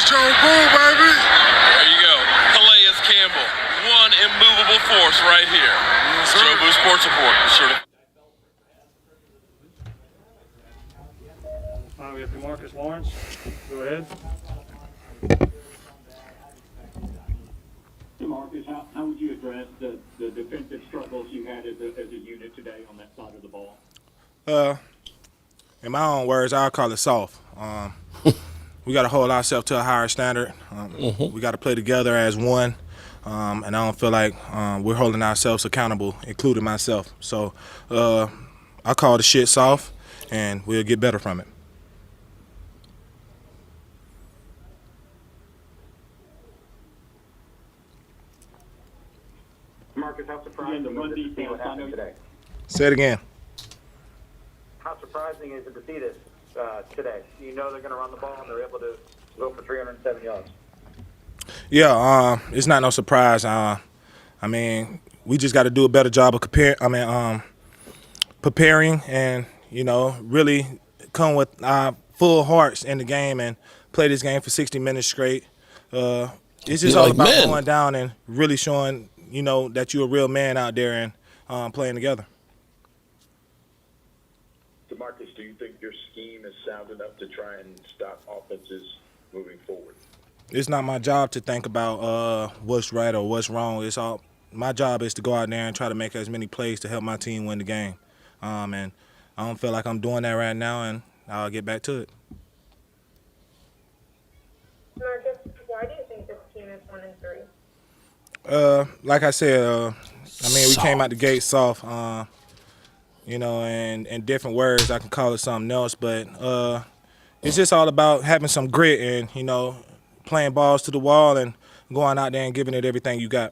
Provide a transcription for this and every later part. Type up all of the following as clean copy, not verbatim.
Joe Boo, baby. There you go. Calais Campbell, one immovable force right here. Yes, Joe Boo Sports Report. We have Demarcus Lawrence. Go ahead. Demarcus, how would you address the defensive struggles you had as a unit today on that side of the ball? In my own words, I'll call it soft. We got to hold ourselves to a higher standard. We got to play together as one, and I don't feel like we're holding ourselves accountable, including myself. So I call the shit soft, and we'll get better from it. Marcus, how surprising the run defense today? Say it again. How surprising is it to see this today? You know they're going to run the ball and they're able to go for 307 yards. Yeah, it's not no surprise. I mean, we just got to do a better job of preparing and, really come with our full hearts in the game and play this game for 60 minutes straight. It's just all about going down and really showing, that you're a real man out there and playing together. Demarcus, do you think your scheme is sound enough to try and stop offenses moving forward? It's not my job to think about what's right or what's wrong. My job is to go out there and try to make as many plays to help my team win the game. And I don't feel like I'm doing that right now, and I'll get back to it. Marcus, why do you think this team is 1-3? Like I said, we came out the gate soft. In different words, I can call it something else, but it's just all about having some grit and, playing balls to the wall and going out there and giving it everything you got.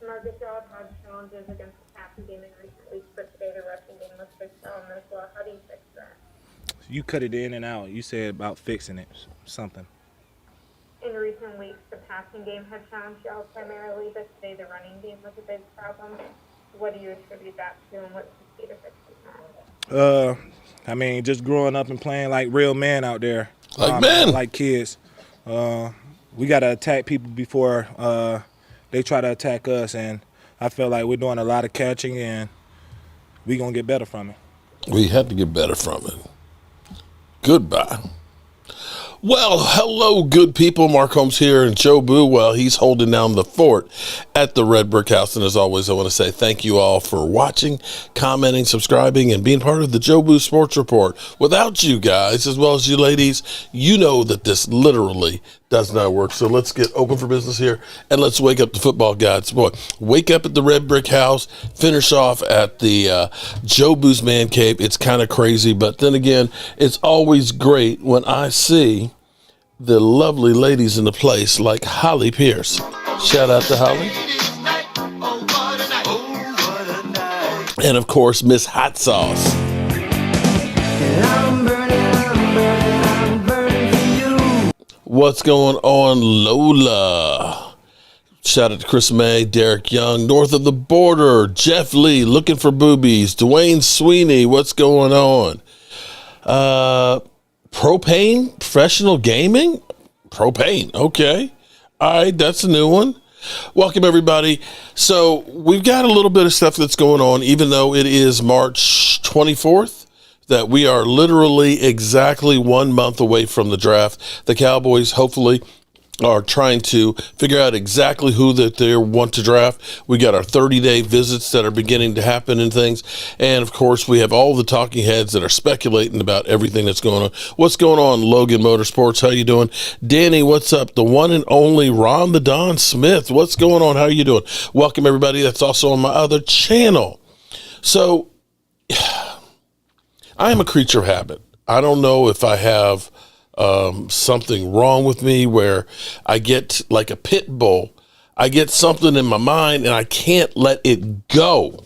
Marcus, y'all have had challenges against the passing game in recent weeks, but today the rushing game was fixed on as well. How do you fix that? You cut it in and out. You said about fixing it, something. In recent weeks, the passing game had challenged y'all primarily, but today the running game was a big problem. What do you attribute that to, and what's the key to fixing that? Just growing up and playing like real men out there. Like kids. We got to attack people before they try to attack us, and I feel like we're doing a lot of catching, and we're going to get better from it. We had to get better from it. Goodbye. Well, hello, good people. Mark Holmes here, and Joe Boo, well, he's holding down the fort at the Red Brick House. And as always, I want to say thank you all for watching, commenting, subscribing, and being part of the Joe Boo Sports Report. Without you guys, as well as you ladies, you know that this literally does not work. So let's get open for business here, and let's wake up the football gods. Boy, wake up at the Red Brick House, finish off at the Joe Boo's Man Cave. It's kind of crazy, but then again, it's always great when I see the lovely ladies in the place like Holly Pierce. Shout out to Holly. And of course, Miss Hot Sauce. What's going on, Lola? Shout out to Chris May, Derek Young, north of the border, Jeff Lee, looking for boobies, Dwayne Sweeney, what's going on? Propane, professional gaming? Propane, okay. All right, that's a new one. Welcome, everybody. So we've got a little bit of stuff that's going on, even though it is March 24th, that we are literally exactly 1 month away from the draft. The Cowboys, hopefully, are trying to figure out exactly who that they want to draft. We got our 30-day visits that are beginning to happen and things. And, of course, we have all the talking heads that are speculating about everything that's going on. What's going on, Logan Motorsports? How you doing? Danny, what's up? The one and only Ron the Don Smith. What's going on? How are you doing? Welcome, everybody. That's also on my other channel. So, I am a creature of habit. I don't know if I have something wrong with me where I get like a pit bull. I get something in my mind and I can't let it go.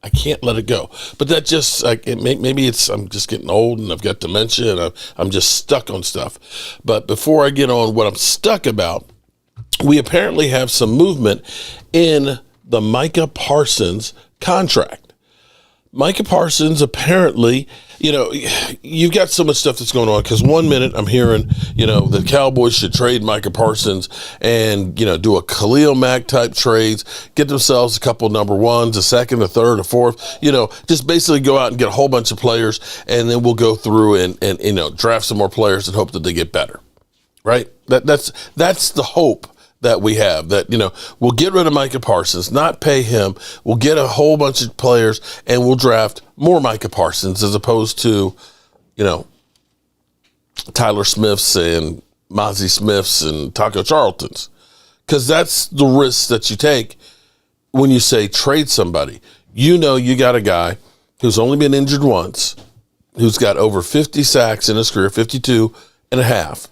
I can't let it go. But that just maybe I'm just getting old and I've got dementia and I'm just stuck on stuff. But before I get on what I'm stuck about, we apparently have some movement in the Micah Parsons contract. Micah Parsons, apparently, you've got so much stuff that's going on, because 1 minute I'm hearing, the Cowboys should trade Micah Parsons and, do a Khalil Mack type trades, get themselves a couple number ones, a second, a third, a fourth, just basically go out and get a whole bunch of players, and then we'll go through and draft some more players and hope that they get better, right? That's the hope that we have, that, we'll get rid of Micah Parsons, not pay him. We'll get a whole bunch of players and we'll draft more Micah Parsons as opposed to, Tyler Smiths and Mozzie Smiths and Taco Charltons. Because that's the risk that you take when you say trade somebody. You got a guy who's only been injured once, who's got over 50 sacks in his career, 52 and a half.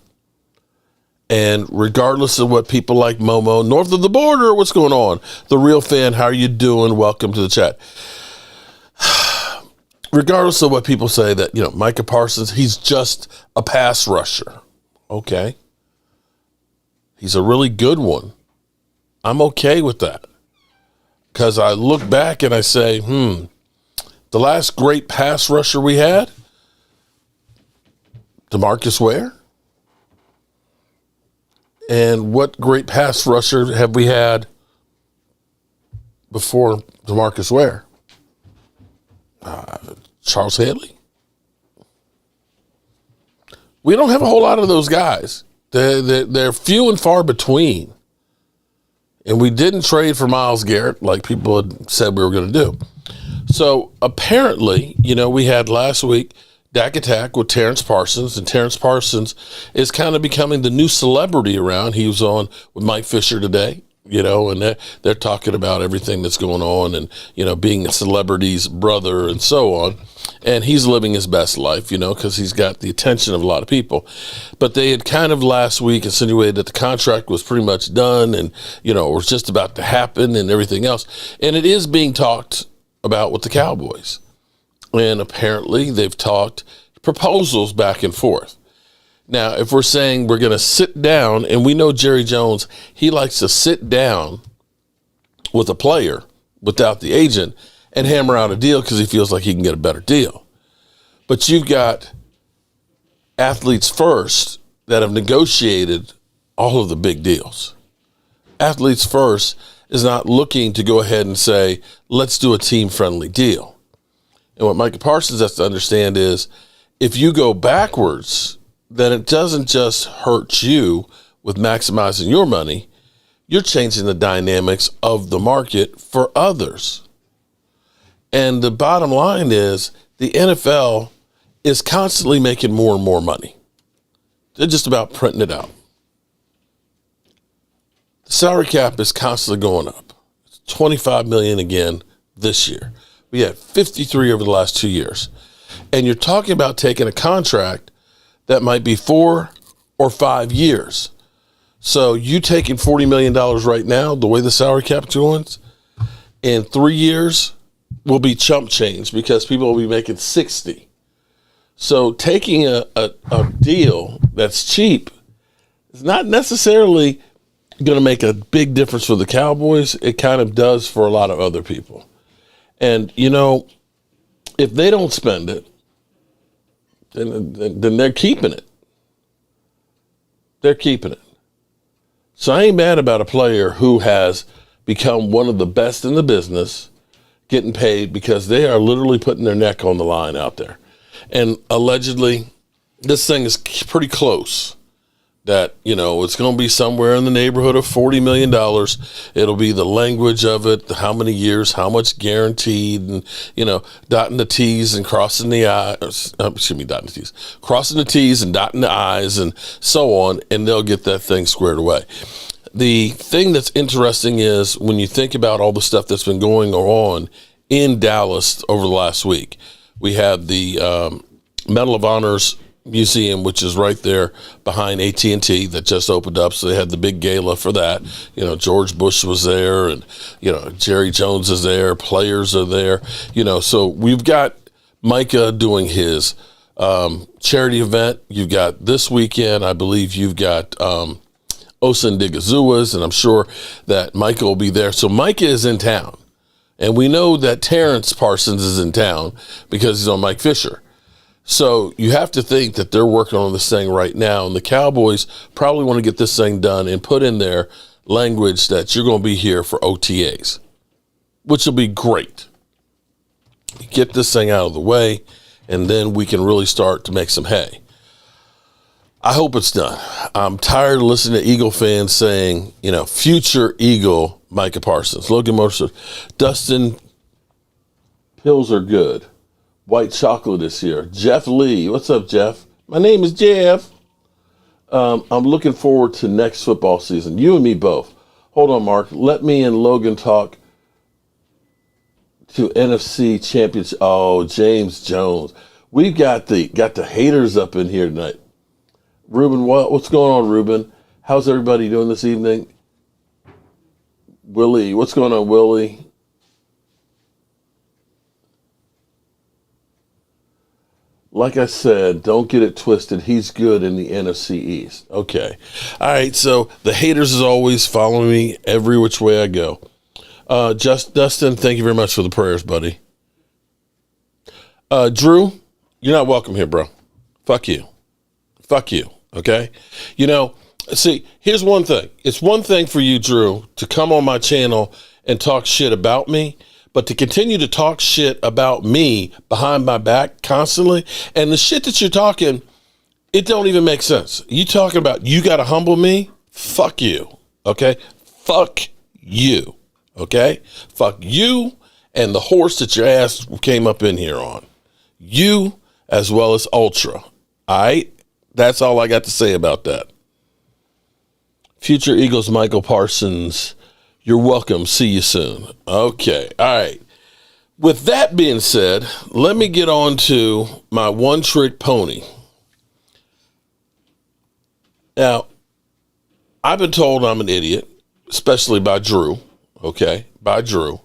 And regardless of what people like Momo, north of the border, what's going on? The Real Fan, how are you doing? Welcome to the chat. Regardless of what people say that, Micah Parsons, he's just a pass rusher. Okay. He's a really good one. I'm okay with that. Because I look back and I say, the last great pass rusher we had, Demarcus Ware. And what great pass rusher have we had before Demarcus Ware? Charles Haley. We don't have a whole lot of those guys. They're few and far between. And we didn't trade for Myles Garrett like people had said we were going to do. So apparently, we had last week Dak Attack with Terrence Parsons, and Terrence Parsons is kind of becoming the new celebrity around. He was on with Mike Fisher today, and they're talking about everything that's going on and, being a celebrity's brother and so on. And he's living his best life, because he's got the attention of a lot of people. But they had kind of last week insinuated that the contract was pretty much done and, it was just about to happen and everything else. And it is being talked about with the Cowboys. And apparently they've talked proposals back and forth. Now, if we're saying we're going to sit down, and we know Jerry Jones, he likes to sit down with a player without the agent and hammer out a deal because he feels like he can get a better deal. But you've got athletes first that have negotiated all of the big deals. Athletes first is not looking to go ahead and say, let's do a team-friendly deal. And what Micah Parsons has to understand is if you go backwards, then it doesn't just hurt you with maximizing your money. You're changing the dynamics of the market for others. And the bottom line is the NFL is constantly making more and more money. They're just about printing it out. The salary cap is constantly going up. It's $25 million again this year. We had 53 over the last 2 years. And you're talking about taking a contract that might be 4 or 5 years. So you taking $40 million right now, the way the salary cap is going, in 3 years will be chump change because people will be making 60. So taking a deal that's cheap is not necessarily going to make a big difference for the Cowboys. It kind of does for a lot of other people. And, if they don't spend it, then they're keeping it. They're keeping it. So I ain't mad about a player who has become one of the best in the business getting paid because they are literally putting their neck on the line out there. And allegedly, this thing is pretty close. That, it's going to be somewhere in the neighborhood of $40 million. It'll be the language of it, how many years, how much guaranteed, and, dotting the T's and crossing the I's, dotting the T's, crossing the T's and dotting the I's and so on, and they'll get that thing squared away. The thing that's interesting is when you think about all the stuff that's been going on in Dallas over the last week, we had the Medal of Honors Museum, which is right there behind AT&T, that just opened up. So they had the big gala for that. George Bush was there, and Jerry Jones is there, players are there. So we've got Micah doing his charity event. You've got this weekend, I believe you've got Osa Ndiggazua's, and I'm sure that Micah will be there. So Micah is in town. And we know that Terrence Parsons is in town because he's on Mike Fisher. So you have to think that they're working on this thing right now. And the Cowboys probably want to get this thing done and put in their language that you're going to be here for OTAs, which will be great. Get this thing out of the way, and then we can really start to make some hay. I hope it's done. I'm tired of listening to Eagle fans saying, future Eagle Micah Parsons. Logan Mercer, Dustin, pills are good. White chocolate is here. Jeff Lee, what's up, Jeff? My name is Jeff. I'm looking forward to next football season. You and me both. Hold on, Mark. Let me and Logan talk to NFC Championship. Oh, James Jones. We've got the haters up in here tonight. Ruben, what's going on, Ruben? How's everybody doing this evening? Willie, what's going on, Willie? Like I said, don't get it twisted. He's good in the NFC East. Okay. All right, so the haters is always following me every which way I go. Dustin, thank you very much for the prayers, buddy. Drew, you're not welcome here, bro. Fuck you. Fuck you, okay? See, here's one thing. It's one thing for you, Drew, to come on my channel and talk shit about me, but to continue to talk shit about me behind my back constantly, and the shit that you're talking, it don't even make sense. You talking about you got to humble me? Fuck you, okay? Fuck you, okay? Fuck you and the horse that your ass came up in here on. You as well as Ultra, all right? That's all I got to say about that. Future Eagles Micah Parsons, you're welcome. See you soon. Okay. All right. With that being said, let me get on to my one-trick pony. Now, I've been told I'm an idiot, especially by Drew. Okay? By Drew.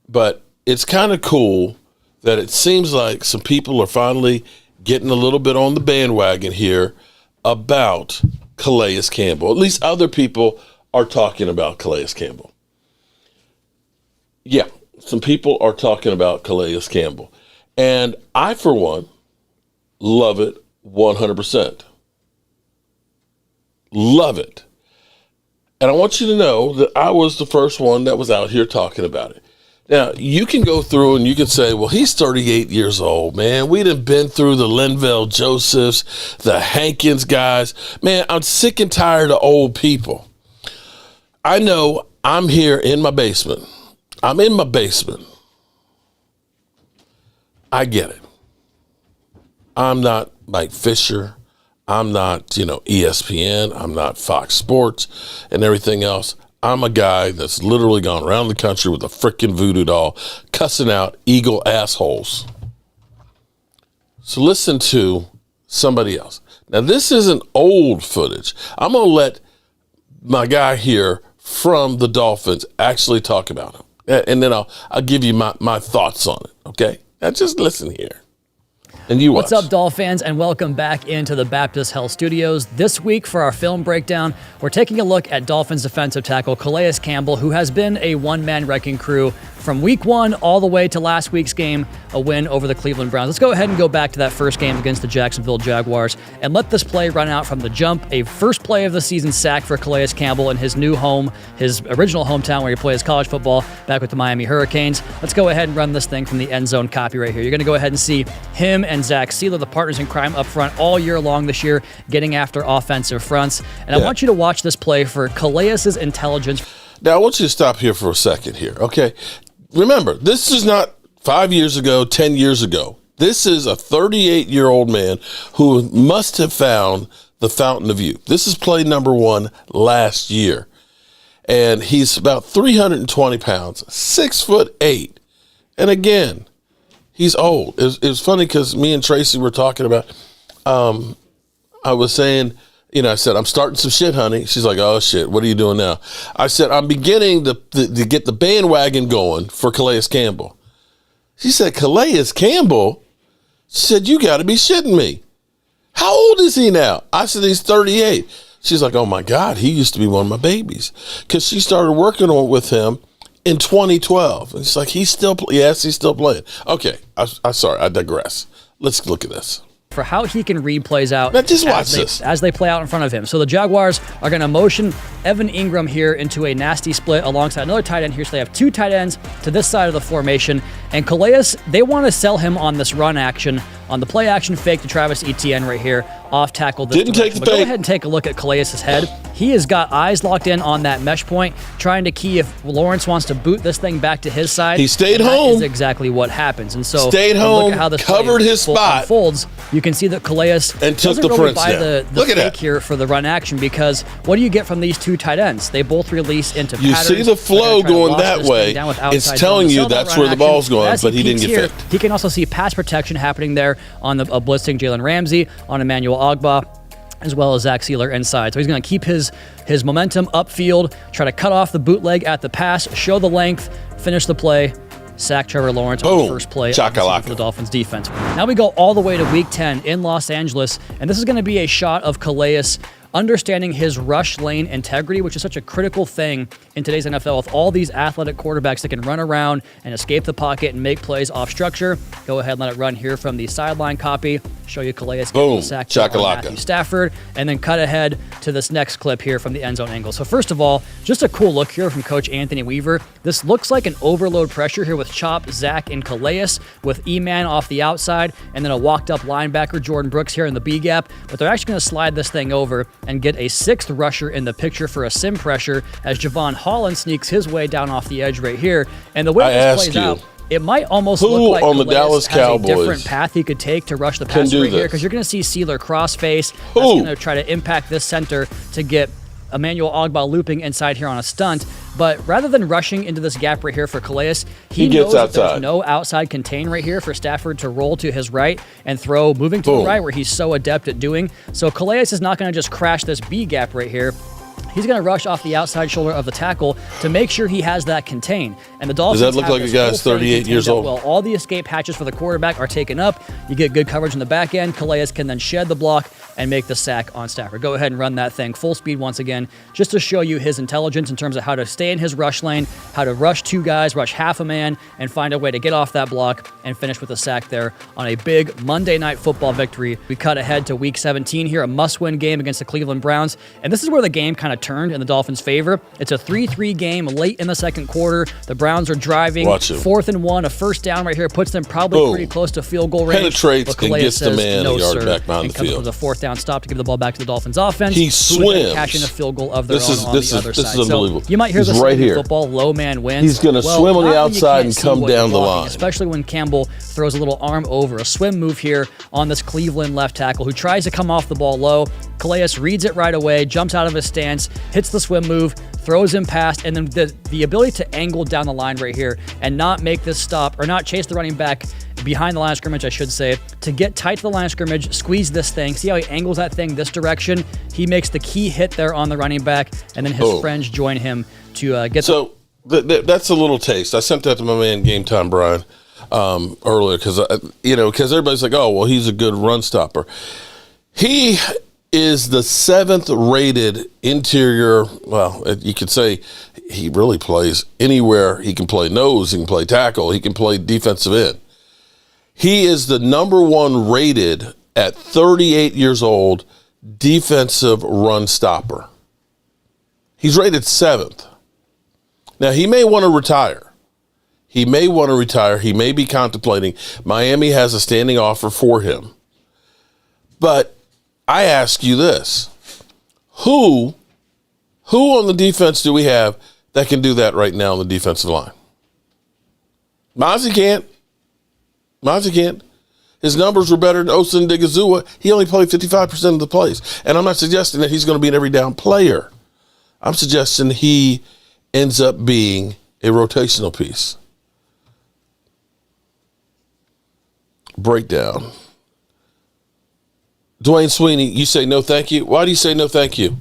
But it's kind of cool that it seems like some people are finally getting a little bit on the bandwagon here about Calais Campbell. At least other people are talking about Calais Campbell. Yeah, some people are talking about Calais Campbell. And I, for one, love it 100%. Love it. And I want you to know that I was the first one that was out here talking about it. Now, you can go through and you can say, well, he's 38 years old, man. We done been through the Linval Josephs, the Hankins guys. Man, I'm sick and tired of old people. I know I'm here in my basement. I'm in my basement. I get it. I'm not Mike Fisher. I'm not, ESPN. I'm not Fox Sports and everything else. I'm a guy that's literally gone around the country with a freaking voodoo doll, cussing out Eagle assholes. So listen to somebody else. Now, this isn't old footage. I'm going to let my guy here from the Dolphins actually talk about him. And then I'll give you my thoughts on it, okay? Now, just listen here. And you watch. What's up, Dolph fans, and welcome back into the Baptist Health Studios. This week for our film breakdown, we're taking a look at Dolphins defensive tackle Calais Campbell, who has been a one-man wrecking crew from week one all the way to last week's game, a win over the Cleveland Browns. Let's go ahead and go back to that first game against the Jacksonville Jaguars and let this play run out from the jump. A first play of the season sack for Calais Campbell in his new home, his original hometown where he plays college football back with the Miami Hurricanes. Let's go ahead and run this thing from the end zone copy right here. You're going to go ahead and see him and Zach Sealer, the partners in crime up front all year long this year, getting after offensive fronts. And I want you to watch this play for Calais' intelligence. Now, I want you to stop here for a second here, okay? Remember, this is not 5 years ago, 10 years ago. This is a 38-year-old man who must have found the fountain of youth. This is play number one last year. And he's about 320 pounds, 6'8". And again, he's old. It was funny because me and Tracy were talking about, I was saying, I said, I'm starting some shit, honey. She's like, oh, shit, what are you doing now? I said, I'm beginning to get the bandwagon going for Calais Campbell. She said, Calais Campbell? She said, you got to be shitting me. How old is he now? I said, he's 38. She's like, oh, my God, he used to be one of my babies. Because she started working with him in 2012. It's like he's still yes, he's still playing. Okay, I'm sorry, I digress. Let's look at this. For how he can read plays out Now just watch this. as they play out in front of him. So the Jaguars are going to motion Evan Ingram here into a nasty split alongside another tight end here. So they have two tight ends to this side of the formation. And Calais, they want to sell him on this run action, on the play action fake to Travis Etienne right here, off tackle. Didn't take the But go fake. ahead and take a look at Calais' head. He has got eyes locked in on that mesh point, trying to key if Lawrence wants to boot this thing back to his side. He stayed and home. That is exactly what happens. And so Stayed look home, at how this covered play his spot. unfolds. You can see that Calais And took doesn't the really Prince buy down. the Look at fake that. here for the run action, because what do you get from these two tight ends? They both release into You patterns. see the flow They're gonna try to going wash that this thing way. down with It's outside telling zone. you Sell that that's run where the action. ball's going, As but he didn't peeks get here, faked. He can also see pass protection happening there on the blitzing Jalen Ramsey, on Emmanuel Ogbah, as well as Zach Sealer inside. So he's going to keep his momentum upfield, try to cut off the bootleg at the pass, show the length, finish the play, sack Trevor Lawrence on the Boom. first play Chakalaka. for the Dolphins defense. Now we go all the way to Week 10 in Los Angeles, and this is going to be a shot of Calais understanding his rush lane integrity, which is such a critical thing in today's NFL with all these athletic quarterbacks that can run around and escape the pocket and make plays off structure. Go ahead and let it run here from the sideline copy. Show you Calais Boom. getting the sack on Chakalaka. Matthew Stafford, and then cut ahead to this next clip here from the end zone angle. So first of all, just a cool look here from Coach Anthony Weaver. This looks like an overload pressure here with Chop, Zach, and Calais, with E-Man off the outside, and then a walked-up linebacker, Jordan Brooks, here in the B-gap. But they're actually going to slide this thing over and get a sixth rusher in the picture for a sim pressure as Javon Holland sneaks his way down off the edge right here. And the way I this ask plays you, out, it might almost who look like on the Calais Dallas has a Cowboys different path he could take to rush the pass do right here, this? because you're going to see Sealer crossface. That's Who? going to try to impact this center to get Emmanuel Ogbah looping inside here on a stunt. But rather than rushing into this gap right here for Calais, he gets knows that outside. there's no outside contain right here for Stafford to roll to his right and throw moving to Boom. the right, where he's so adept at doing. So Calais is not going to just crash this B gap right here. He's going to rush off the outside shoulder of the tackle to make sure he has that contain. And the Dolphins Does that look have like a this guy's whole thing 38 years contained up old? well. All the escape hatches for the quarterback are taken up. You get good coverage in the back end. Calais can then shed the block and make the sack on Stafford. Go ahead and run that thing full speed once again, just to show you his intelligence in terms of how to stay in his rush lane, how to rush two guys, rush half a man, and find a way to get off that block and finish with a sack there on a big Monday Night Football victory. We cut ahead to Week 17 here, a must-win game against the Cleveland Browns. And this is where the game kind of turned in the Dolphins' favor. It's a 3-3 game late in the second quarter. The Browns are driving. Watch him. 4th and 1, a first down right here puts them probably Boom. pretty close to field goal range. Penetrates But and Calais gets the says, man no, a yard sir, back behind and the comes field. up with a 4th down stop to give the ball back to the Dolphins offense. He who would then swims. cash in a field goal of their This own is- on this the is- other this side. is unbelievable. So you might hear He's this right in here. football, low man wins. He's gonna Well, swim on the not when you outside can't and see come what you're down the blocking, line. especially when Campbell throws a little arm over. A swim move here on this Cleveland left tackle who tries to come off the ball low. Calais reads it right away, jumps out of his stance, hits the swim move, throws him past, and then the ability to angle down the line right here and not make this stop, or not chase the running back behind the line of scrimmage, I should say, to get tight to the line of scrimmage, squeeze this thing. See how he angles that thing this direction? He makes the key hit there on the running back, and then his Boom. friends join him to get So that's a little taste. I sent that to my man Game Time Brian earlier because everybody's like, oh well, he's a good run stopper. He is the 7th rated interior. Well, you could say he really plays anywhere. He can play nose, he can play tackle, he can play defensive end. He is the number 1 rated at 38 years old defensive run stopper. He's rated 7th. Now, he may want to retire. He may be contemplating. Miami has a standing offer for him. But I ask you this. Who on the defense do we have that can do that right now on the defensive line? Mozzie can't. His numbers were better than Osa Odighizuwa. He only played 55% of the plays. And I'm not suggesting that he's going to be an every down player. I'm suggesting he ends up being a rotational piece. Breakdown. Dwayne Sweeney, you say no thank you. Why do you say no thank you,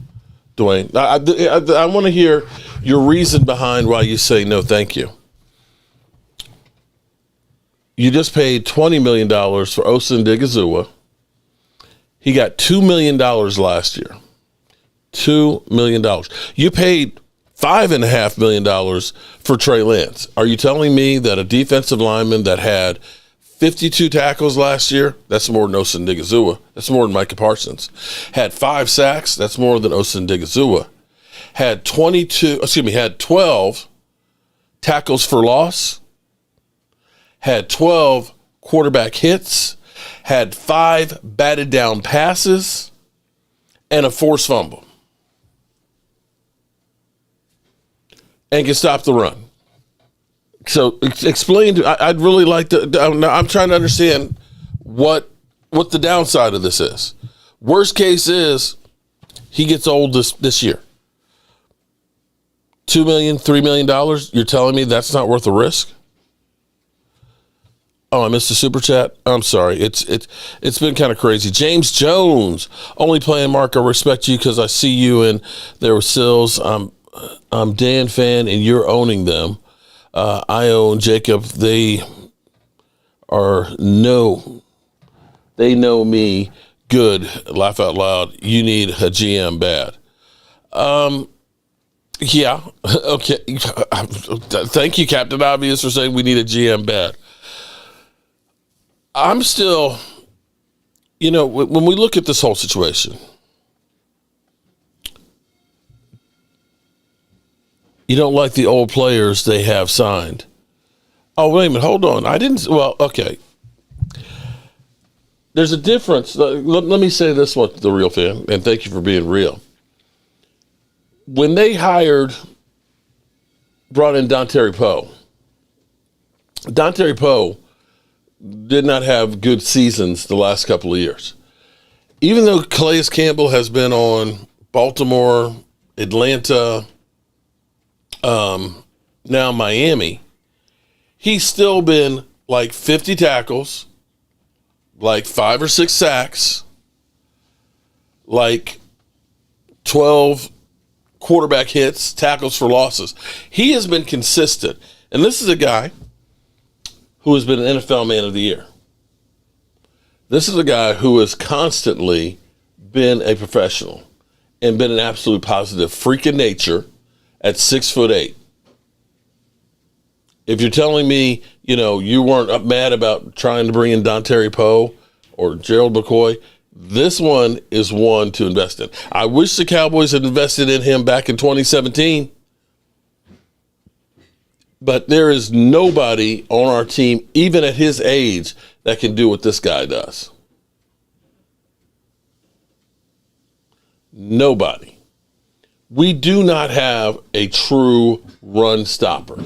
Dwayne? I want to hear your reason behind why you say no thank you. You just paid $20 million for Osa Odighizuwa. He got $2 million last year. $2 million. You paid $5.5 million for Trey Lance. Are you telling me that a defensive lineman that had 52 tackles last year, that's more than Osa Ndigazua, that's more than Micah Parsons, had 5 sacks, that's more than Osa Ndigazua, had 12 tackles for loss, had 12 quarterback hits, had 5 batted down passes, and a forced fumble, and can stop the run? So explain I'd really like to, I'm trying to understand what the downside of this is. Worst case is he gets old this year. $2 million, $3 million, you're telling me that's not worth the risk? Oh, I missed the super chat. I'm sorry. It's been kind of crazy. James Jones, only playing Mark. I respect you because I see you in there with Sills. I'm Dan fan and you're owning them. I own Jacob. They know me good. Laugh out loud. You need a GM bad. Yeah. Okay. Thank you, Captain Obvious, for saying we need a GM bad. I'm still, when we look at this whole situation, you don't like the old players they have signed. Oh, wait a minute. Hold on. Okay. There's a difference. Let me say this one to the real fan, and thank you for being real. When they brought in Dontari Poe did not have good seasons the last couple of years. Even though Calais Campbell has been on Baltimore, Atlanta, now Miami, he's still been like 50 tackles, like 5 or 6 sacks, like 12 quarterback hits, tackles for losses. He has been consistent. And this is a guy who has been an NFL Man of the Year. This is a guy who has constantly been a professional and been an absolute positive freak of nature at 6'8". If you're telling me, you weren't mad about trying to bring in Dontari Poe or Gerald McCoy, this one is one to invest in. I wish the Cowboys had invested in him back in 2017. But there is nobody on our team, even at his age, that can do what this guy does. Nobody. We do not have a true run stopper.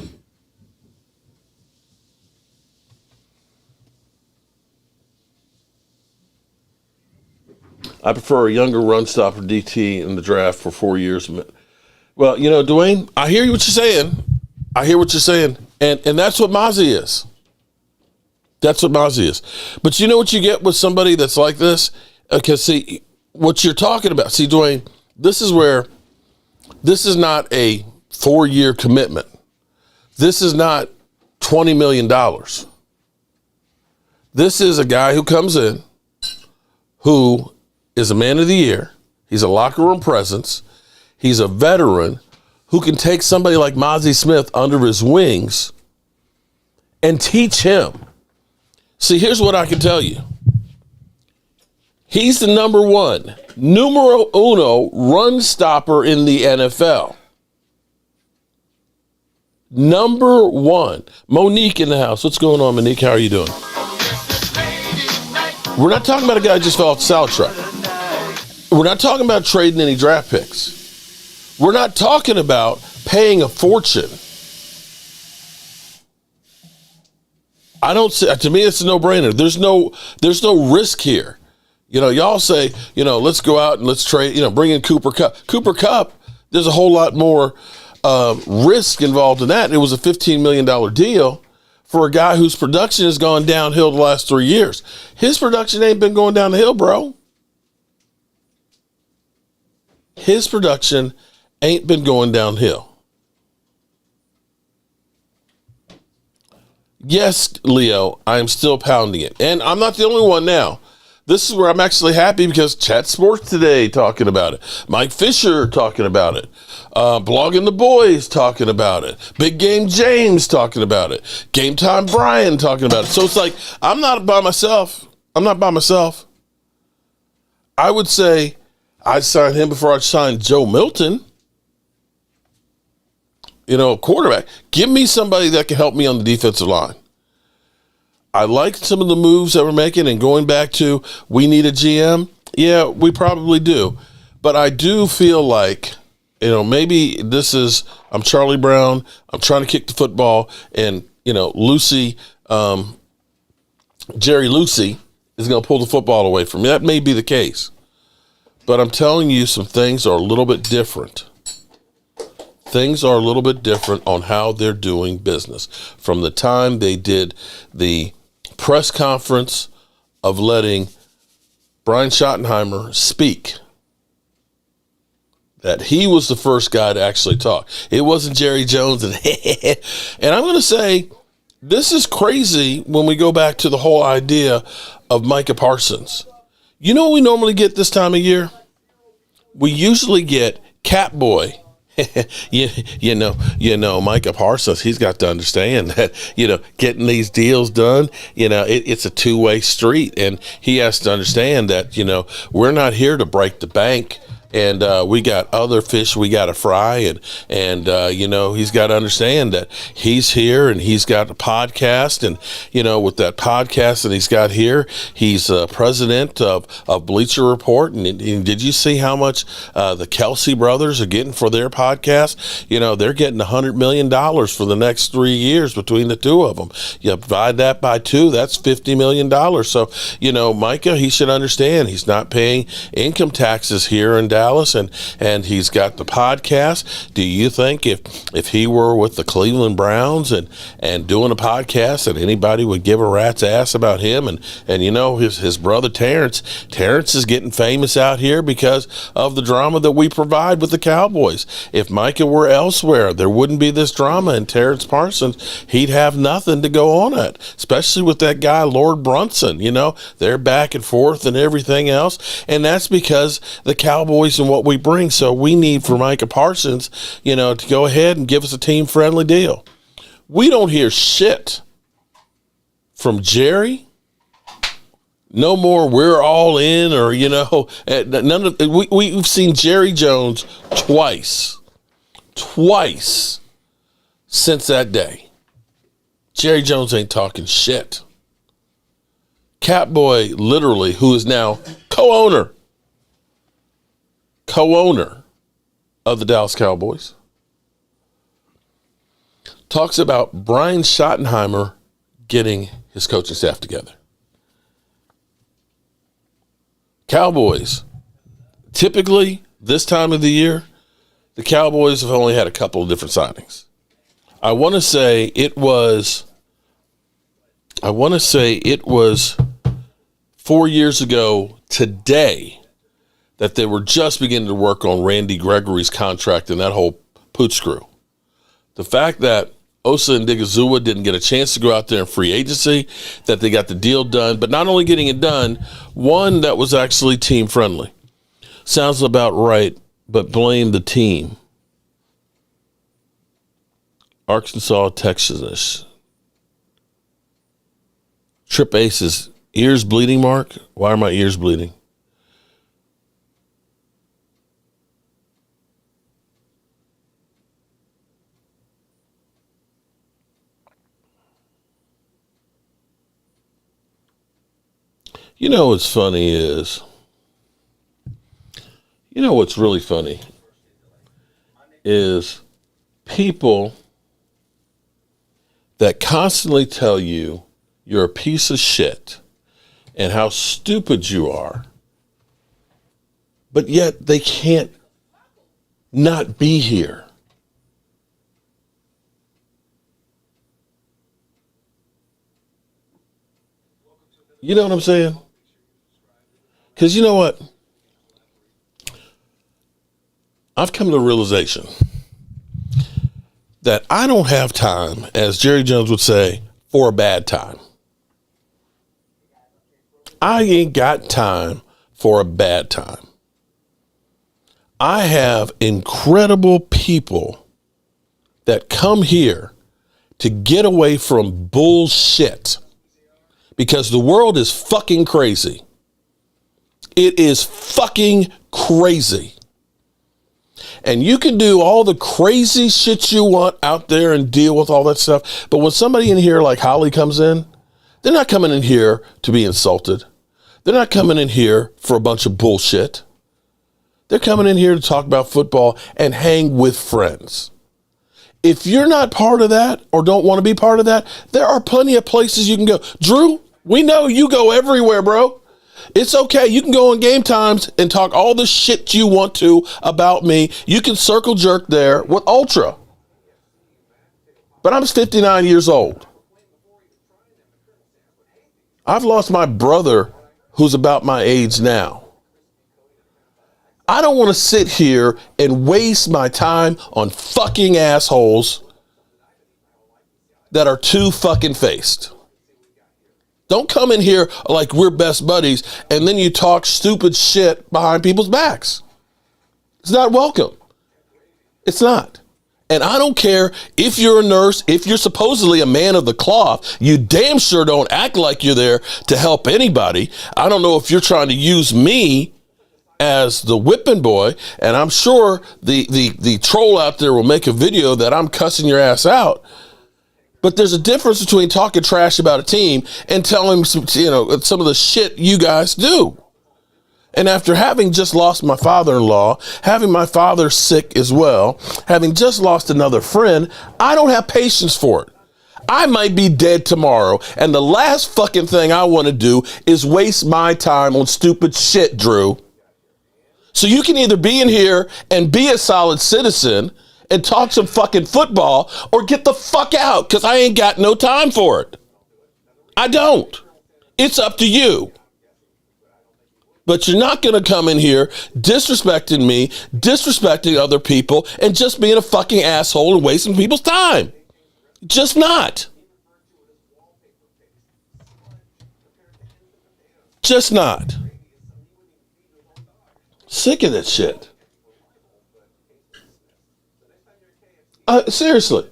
I prefer a younger run stopper DT in the draft for 4 years. Well, Dwayne, I hear what you're saying. And that's what Mozzie is. That's what Mozzie is. But you know what you get with somebody that's like this? Because, see, what you're talking about, see, Dwayne, this is not a 4-year commitment. This is not $20 million. This is a guy who comes in, who is a man of the year. He's a locker room presence. He's a veteran who can take somebody like Mozzie Smith under his wings and teach him. See, here's what I can tell you. He's the numero uno run stopper in the NFL. Number 1. Monique in the house. What's going on, Monique? How are you doing? We're not talking about a guy who just fell off the salad truck. We're not talking about trading any draft picks. We're not talking about paying a fortune. To me, it's a no-brainer. There's no risk here. Y'all say, let's go out and let's trade, bring in Cooper Kupp. Cooper Kupp, there's a whole lot more risk involved in that. It was a $15 million deal for a guy whose production has gone downhill the last 3 years. His production ain't been going down the hill, bro. His production ain't been going downhill. Yes, Leo, I am still pounding it. And I'm not the only one now. This is where I'm actually happy because Chat Sports Today talking about it. Mike Fisher talking about it. Blogging the Boys talking about it. Big Game James talking about it. Game Time Brian talking about it. So it's like, I'm not by myself. I would say I'd sign him before I'd sign Joe Milton. Quarterback. Give me somebody that can help me on the defensive line. I like some of the moves that we're making, and going back to we need a GM. Yeah, we probably do. But I do feel like, maybe this is, I'm Charlie Brown. I'm trying to kick the football, and, Lucy, Jerry Lucy is going to pull the football away from me. That may be the case. But I'm telling you, some things are a little bit different. Things are a little bit different on how they're doing business. From the time they did the press conference of letting Brian Schottenheimer speak, that he was the first guy to actually talk. It wasn't Jerry Jones. And I'm going to say, this is crazy when we go back to the whole idea of Micah Parsons. You know what we normally get this time of year? We usually get Catboy. Micah Parsons, he's got to understand that, getting these deals done, it's a two-way street. And he has to understand that, we're not here to break the bank. And we got other fish we got to fry. And he's got to understand that he's here and he's got a podcast. And, with that podcast that he's got here, he's president of Bleacher Report. And did you see how much the Kelsey brothers are getting for their podcast? They're getting $100 million for the next 3 years between the two of them. You divide that by 2, that's $50 million. So, Micah, he should understand he's not paying income taxes here in Dallas, and he's got the podcast. Do you think if he were with the Cleveland Browns and doing a podcast that anybody would give a rat's ass about him? And his brother Terrence is getting famous out here because of the drama that we provide with the Cowboys. If Micah were elsewhere, there wouldn't be this drama, and Terrence Parsons, he'd have nothing to go on at, especially with that guy Lord Brunson. They're back and forth and everything else, and that's because the Cowboys and what we bring. So we need for Micah Parsons, to go ahead and give us a team-friendly deal. We don't hear shit from Jerry. No more we're all in, or none of we've seen Jerry Jones twice since that day. Jerry Jones ain't talking shit. Catboy, literally, who is now co-owner of the Dallas Cowboys, talks about Brian Schottenheimer getting his coaching staff together. Cowboys, typically this time of the year, the Cowboys have only had a couple of different signings. I want to say it was 4 years ago today that they were just beginning to work on Randy Gregory's contract and that whole pooch screw. The fact that Osa and Digizua didn't get a chance to go out there in free agency, that they got the deal done, but not only getting it done, one that was actually team friendly. Sounds about right, but blame the team. Arkansas, Texas. Trip Ace's ears bleeding, Mark? Why are my ears bleeding? What's funny is, what's really funny is people that constantly tell you you're a piece of shit and how stupid you are, but yet they can't not be here. You know what I'm saying? Because you know what? I've come to the realization that I don't have time, as Jerry Jones would say, for a bad time. I ain't got time for a bad time. I have incredible people that come here to get away from bullshit because the world is fucking crazy. It is fucking crazy. And you can do all the crazy shit you want out there and deal with all that stuff. But when somebody in here like Holly comes in, they're not coming in here to be insulted. They're not coming in here for a bunch of bullshit. They're coming in here to talk about football and hang with friends. If you're not part of that or don't want to be part of that, there are plenty of places you can go. Drew, we know you go everywhere, bro. It's okay. You can go on Game Times and talk all the shit you want to about me. You can circle jerk there with Ultra. But I'm 59 years old. I've lost my brother who's about my age now. I don't want to sit here and waste my time on fucking assholes that are too fucking faced. Don't come in here like we're best buddies and then you talk stupid shit behind people's backs. It's not welcome. It's not. And I don't care if you're a nurse, if you're supposedly a man of the cloth, you damn sure don't act like you're there to help anybody. I don't know if you're trying to use me as the whipping boy, and I'm sure the troll out there will make a video that I'm cussing your ass out. But there's a difference between talking trash about a team and telling some of the shit you guys do. And after having just lost my father-in-law, having my father sick as well, having just lost another friend, I don't have patience for it. I might be dead tomorrow, and the last fucking thing I want to do is waste my time on stupid shit, Drew. So you can either be in here and be a solid citizen and talk some fucking football or get the fuck out because I ain't got no time for it. I don't. It's up to you. But you're not going to come in here disrespecting me, disrespecting other people, and just being a fucking asshole and wasting people's time. Just not. Just not. Sick of that shit. Seriously.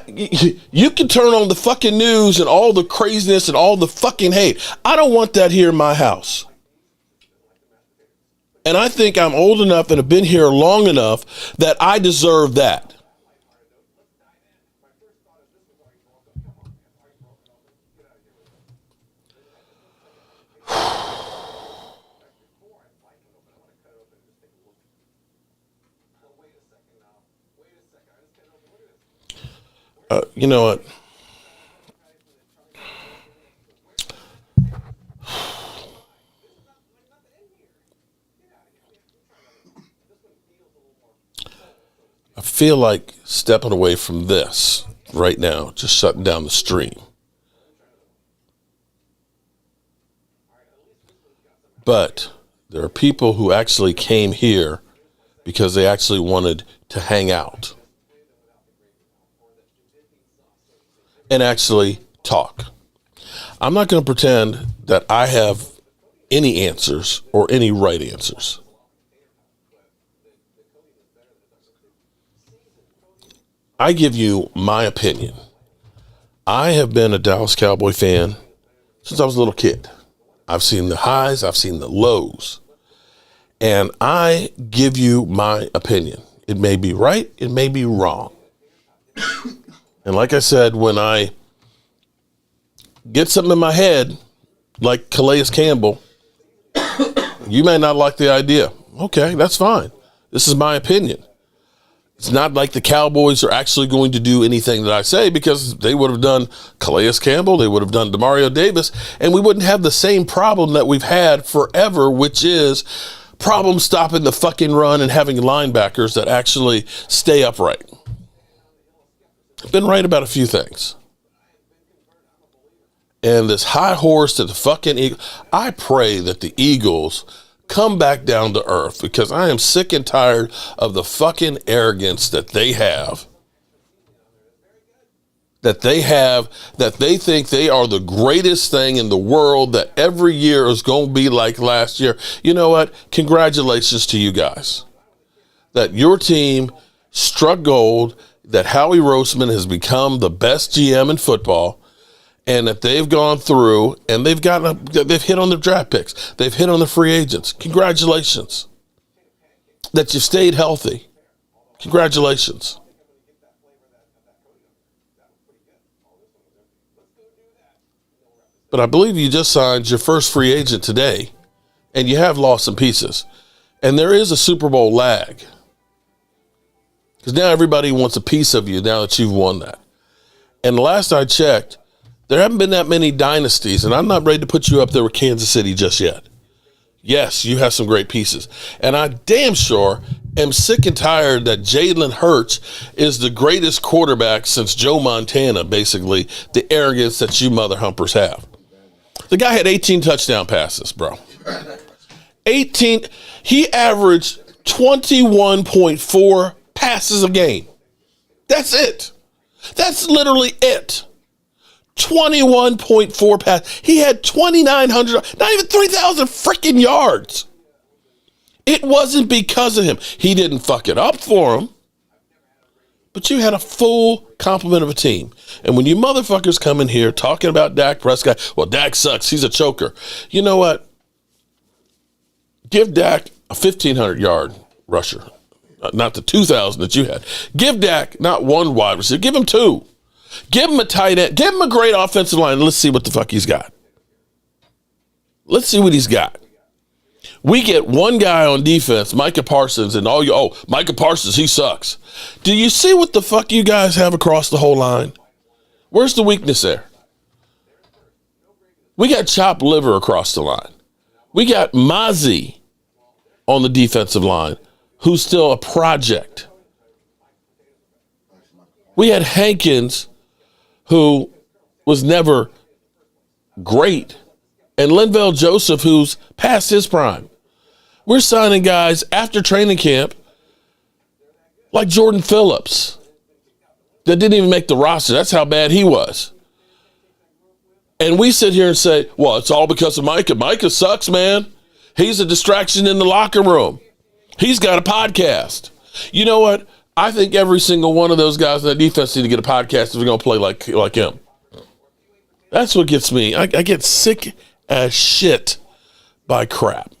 You can turn on the fucking news and all the craziness and all the fucking hate. I don't want that here in my house. And I think I'm old enough and have been here long enough that I deserve that. You know what? I feel like stepping away from this right now, just shutting down the stream. But there are people who actually came here because they actually wanted to hang out and actually talk. I'm not going to pretend that I have any answers or any right answers. I give you my opinion. I have been a Dallas Cowboy fan since I was a little kid. I've seen the highs, I've seen the lows, and I give you my opinion. It may be right, it may be wrong. And like I said, when I get something in my head, like Calais Campbell, you may not like the idea. Okay, that's fine. This is my opinion. It's not like the Cowboys are actually going to do anything that I say because they would have done Calais Campbell, they would have done Demario Davis, and we wouldn't have the same problem that we've had forever, which is problem stopping the fucking run and having linebackers that actually stay upright. I've been right about a few things. And this high horse that the fucking Eagles, I pray that the Eagles come back down to earth because I am sick and tired of the fucking arrogance that they have. that they have, that they think they are the greatest thing in the world, that every year is going to be like last year. You know what? Congratulations to you guys. That your team struck gold, that Howie Roseman has become the best GM in football, and that they've gone through and they've hit on their draft picks. They've hit on the free agents. Congratulations. That you stayed healthy. Congratulations. But I believe you just signed your first free agent today, and you have lost some pieces. And there is a Super Bowl lag. Because now everybody wants a piece of you now that you've won that. And last I checked, there haven't been that many dynasties, and I'm not ready to put you up there with Kansas City just yet. Yes, you have some great pieces. And I damn sure am sick and tired that Jalen Hurts is the greatest quarterback since Joe Montana, basically, the arrogance that you mother humpers have. The guy had 18 touchdown passes, bro. 18. He averaged 21.4 passes a game. That's it. That's literally it. 21.4 pass. He had 2,900, not even 3,000 freaking yards. It wasn't because of him. He didn't fuck it up for him. But you had a full complement of a team. And when you motherfuckers come in here talking about Dak Prescott, well, Dak sucks. He's a choker. You know what? Give Dak a 1,500-yard rusher. Not the 2,000 that you had. Give Dak not one wide receiver. Give him two. Give him a tight end. Give him a great offensive line. Let's see what the fuck he's got. Let's see what he's got. We get one guy on defense, Micah Parsons, and Micah Parsons, he sucks. Do you see what the fuck you guys have across the whole line? Where's the weakness there? We got chopped liver across the line. We got Mozzie on the defensive line, who's still a project. We had Hankins, who was never great, and Linval Joseph, who's past his prime. We're signing guys after training camp like Jordan Phillips that didn't even make the roster. That's how bad he was. And we sit here and say, well, it's all because of Micah. Micah sucks, man. He's a distraction in the locker room. He's got a podcast. You know what? I think every single one of those guys in that defense need to get a podcast if we're going to play like him. That's what gets me. I get sick as shit by crap.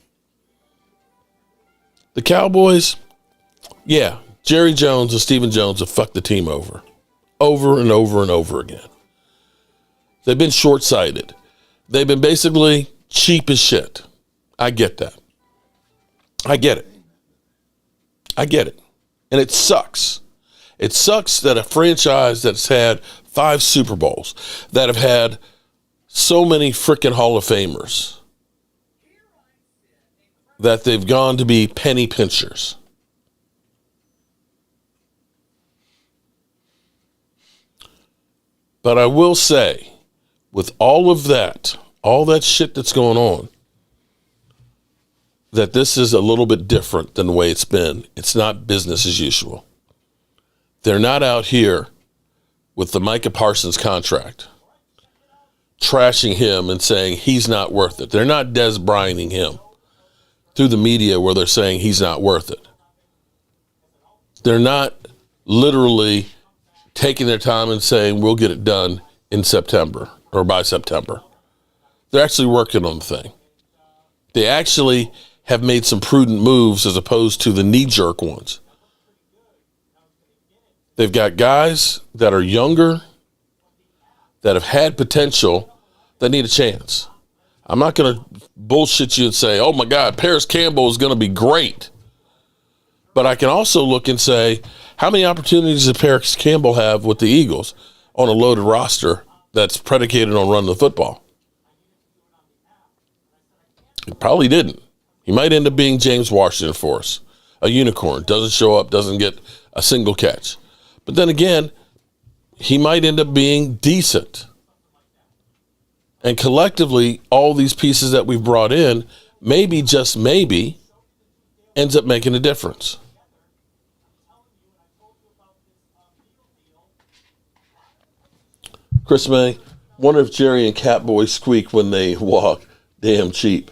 The Cowboys, yeah, Jerry Jones and Stephen Jones have fucked the team over and over and over again. They've been short-sighted. They've been basically cheap as shit. I get that. I get it. And it sucks. It sucks that a franchise that's had 5 Super Bowls, that have had so many freaking Hall of Famers, that they've gone to be penny pinchers. But I will say, with all that shit that's going on, that this is a little bit different than the way it's been. It's not business as usual. They're not out here with the Micah Parsons contract, trashing him and saying he's not worth it. They're not Des Bryaning him through the media where they're saying he's not worth it. They're not literally taking their time and saying we'll get it done in September or by September. They're actually working on the thing. They actually have made some prudent moves as opposed to the knee-jerk ones. They've got guys that are younger, that have had potential, that need a chance. I'm not going to bullshit you and say, oh my God, Calais Campbell is going to be great. But I can also look and say, how many opportunities did Calais Campbell have with the Eagles on a loaded roster that's predicated on running the football? He probably didn't. He might end up being James Washington for us. A unicorn, doesn't show up, doesn't get a single catch. But then again, he might end up being decent. And collectively, all these pieces that we've brought in, maybe, just maybe, ends up making a difference. Chris May, wonder if Jerry and Catboy squeak when they walk. Damn cheap.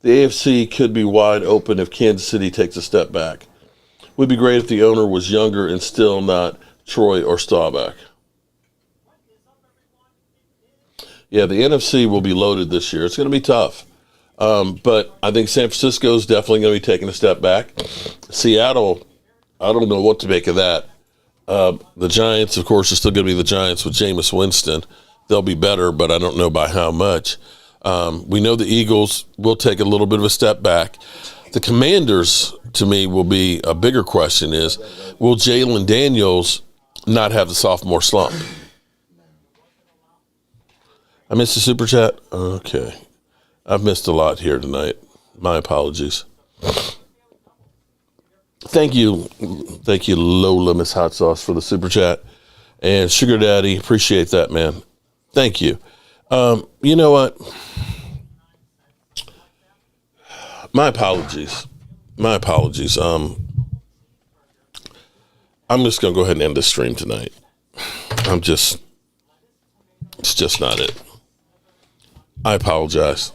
The AFC could be wide open if Kansas City takes a step back. Would be great if the owner was younger and still not Troy or Staubach. Yeah, the NFC will be loaded this year. It's going to be tough. But I think San Francisco is definitely going to be taking a step back. Seattle, I don't know what to make of that. The Giants, of course, are still going to be the Giants with Jameis Winston. They'll be better, but I don't know by how much. We know the Eagles will take a little bit of a step back. The Commanders, to me, will be a bigger question is, will Jalen Daniels not have the sophomore slump? I missed the super chat? Okay. I've missed a lot here tonight. My apologies. Thank you, Lola, Miss Hot Sauce, for the super chat. And Sugar Daddy, appreciate that, man. Thank you. You know what? My apologies. I'm just going to go ahead and end this stream tonight. It's just not it. I apologize.